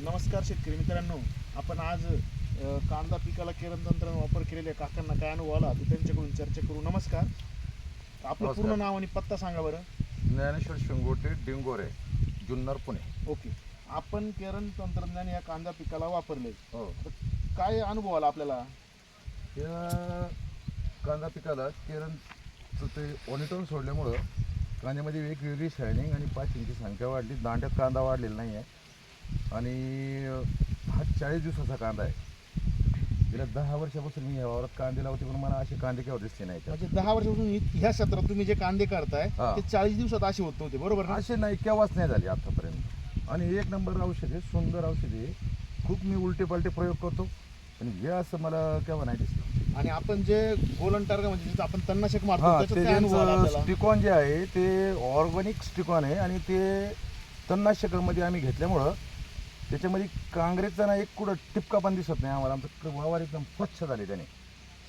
नमस्कार शेतकरी मित्रांनो, आपण आज कांदा पिकाला केरन तंत्राचा वापर केलेल्या काकांना काय अनुभव आला ते त्यांच्याकडून चर्चा करू. नमस्कार, आपलं नमस्कार. पूर्ण नाव आणि पत्ता सांगा बरं. ज्ञानेश्वर शिंगोटे, डिंगोरे, जुन्नर, पुणे. ओके, आपण केरन तंत्रज्ञान या कांदा पिकाला वापरले, हो. काय अनुभव आला आपल्याला? या कांदा पिकाला केरनचं ते ऑनिटॉन सोडल्यामुळं कांद्यामध्ये वेगवेगळी शायनिंग आणि पाचींची संख्या वाढली, दांड्यात कांदा वाढलेला नाही आहे. आणि हा 40 दिवसाचा कांदा आहे. गेल्या 10 वर्षापासून मी या वावरात कांदे लावते, पण मला असे कांदे केव्हा दिसते नाही. म्हणजे 10 वर्षापासून ह्या क्षेत्रात तुम्ही जे कांदे करताय हा. ते 40 दिवसात असे होत नव्हते, बरोबर ना? असे नाही, केव्हाच नाही झाले आतापर्यंत. आणि एक नंबर औषधे, सुंदर औषधे, खूप मी उलटे पालटे प्रयोग करतो, पण हे असं मला केव्हा नाही दिसलं. आणि आपण जे गोलन टार्गा म्हणजे जिथं आपण तणनाशक मारतो हां, त्याचा ते काय अनुभव आला त्यांचं आपल्याला? स्टिकॉन जे आहे ते ऑर्गॅनिक स्टिकॉन आहे आणि ते तणनाशकामध्ये आम्ही घेतल्यामुळं त्याच्यामध्ये काँग्रेसचा ना एक कुठं टिपका पण दिसत नाही आम्हाला. आमचं वावर एकदम स्वच्छ झाले त्याने.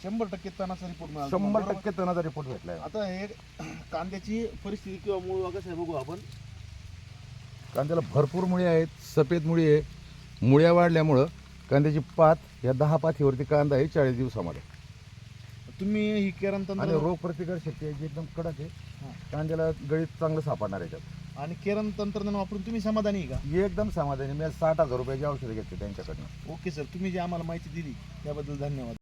100% तणाचा रिपोर्ट मिळाला, 100% तणाचा रिपोर्ट भेटला आहे. आता हे कांद्याची परिस्थिती किंवा मूळ कसं आहे बघू आपण. कांद्याला भरपूर मुळी आहेत, सफेद मुळी आहे. मुळ्या वाढल्यामुळं कांद्याची पात या 10 पातीवरती कांदा आहे 40 दिवसामध्ये. तुम्ही ही केरन आणि तंत्र रोग प्रतिकार शक्ती आहे जी एकदम कडक आहे. हां. कांद्याला गळीत चांगलं सापडणार आहे त्यात. आणि केरन तंत्रज्ञान वापरून तुम्ही समाधानी आहे का? एकदम समाधानी. मी 60,000 रुपयाची औषधं घेतली त्यांच्याकडनं. ओके सर, तुम्ही जी आम्हाला माहिती दिली त्याबद्दल धन्यवाद.